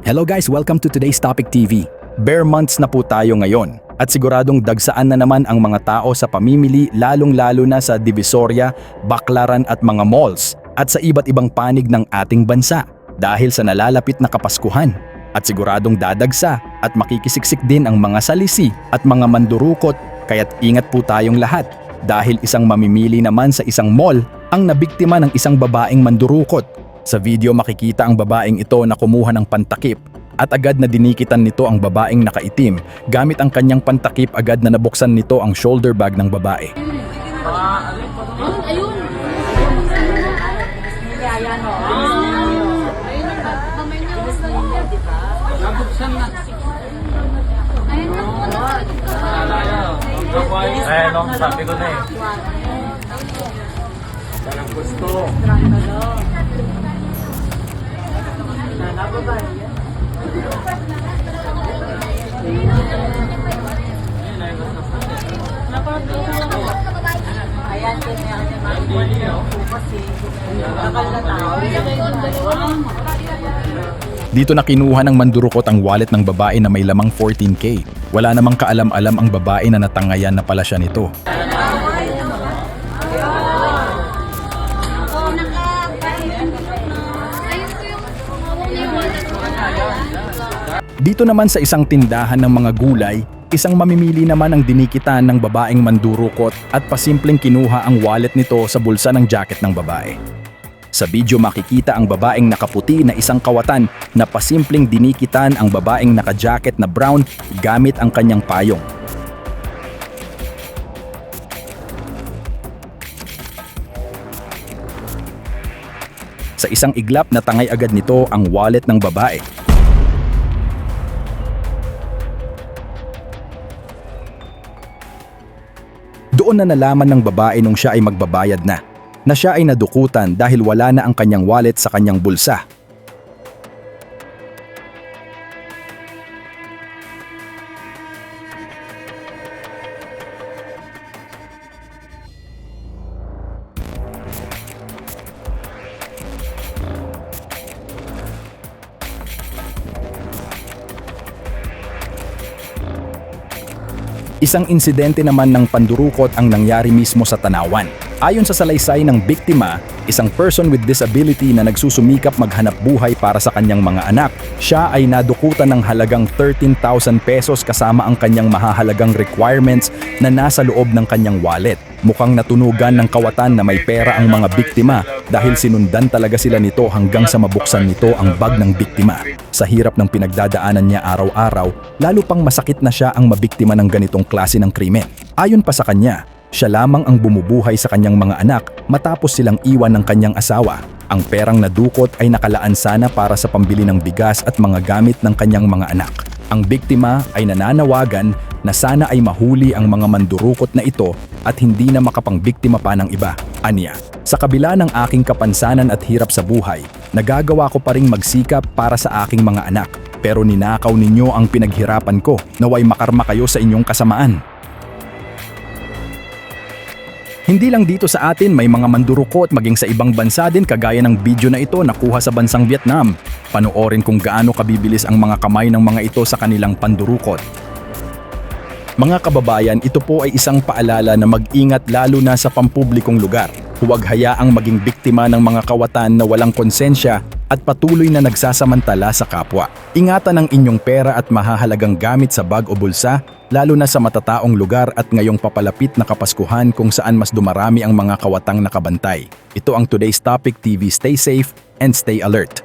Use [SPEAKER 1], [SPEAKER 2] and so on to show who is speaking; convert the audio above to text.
[SPEAKER 1] Hello guys, welcome to today's Topic TV. Bare months na po tayo ngayon at siguradong dagsaan na naman ang mga tao sa pamimili lalong-lalo na sa Divisoria, Baclaran at mga malls at sa iba't ibang panig ng ating bansa dahil sa nalalapit na Kapaskuhan. At siguradong dadagsa at makikisiksik din ang mga salisi at mga mandurukot kaya't ingat po tayong lahat dahil isang mamimili naman sa isang mall ang nabiktima ng isang babaeng mandurukot. Sa video makikita ang babaeng ito na kumuha ng pantakip at agad na dinikitan nito ang babaeng nakaitim. Gamit ang kanyang pantakip agad na nabuksan nito ang shoulder bag ng babae.
[SPEAKER 2] Sabi ko na eh. Parang gusto.
[SPEAKER 1] Dito na kinuha ng mandurukot ang wallet ng babae na may lamang 14K. Wala namang kaalam-alam ang babae na natangayan na pala siya nito. Dito naman sa isang tindahan ng mga gulay, isang mamimili naman ang dinikitan ng babaeng mandurukot at pasimpleng kinuha ang wallet nito sa bulsa ng jacket ng babae. Sa video makikita ang babaeng nakaputi na isang kawatan na pasimpleng dinikitan ang babaeng naka-jacket na brown gamit ang kanyang payong. Sa isang iglap natangay agad nito ang wallet ng babae. Doon na nalaman ng babae nung siya ay magbabayad na siya ay nadukutan dahil wala na ang kanyang wallet sa kanyang bulsa. Isang insidente naman ng pandurukot ang nangyari mismo sa Tanawan. Ayon sa salaysay ng biktima, isang person with disability na nagsusumikap maghanap buhay para sa kanyang mga anak. Siya ay nadukutan ng halagang 13,000 pesos kasama ang kanyang mahahalagang requirements na nasa loob ng kanyang wallet. Mukhang natunugan ng kawatan na may pera ang mga biktima dahil sinundan talaga sila nito hanggang sa mabuksan nito ang bag ng biktima. Sa hirap ng pinagdadaanan niya araw-araw, lalo pang masakit na siya ang mabiktima ng ganitong klase ng krimen. Ayon pa sa kanya, siya lamang ang bumubuhay sa kanyang mga anak matapos silang iwan ng kanyang asawa. Ang perang nadukot ay nakalaan sana para sa pambili ng bigas at mga gamit ng kanyang mga anak. Ang biktima ay nananawagan na sana ay mahuli ang mga mandurukot na ito at hindi na makapangbiktima pa ng iba. Anya, sa kabila ng aking kapansanan at hirap sa buhay, nagagawa ko pa ring magsikap para sa aking mga anak. Pero ninakaw ninyo ang pinaghirapan ko. Naway makarma kayo sa inyong kasamaan. Hindi lang dito sa atin may mga mandurukot maging sa ibang bansa din kagaya ng video na ito nakuha sa bansang Vietnam. Panoorin kung gaano kabibilis ang mga kamay ng mga ito sa kanilang pandurukot. Mga kababayan, ito po ay isang paalala na mag-ingat lalo na sa pampublikong lugar. Huwag hayaang maging biktima ng mga kawatan na walang konsensya at patuloy na nagsasamantala sa kapwa. Ingatan ang inyong pera at mahahalagang gamit sa bag o bulsa, lalo na sa matataong lugar at ngayong papalapit na Kapaskuhan kung saan mas dumarami ang mga kawatang nakabantay. Ito ang Today's Topic TV. Stay safe and stay alert.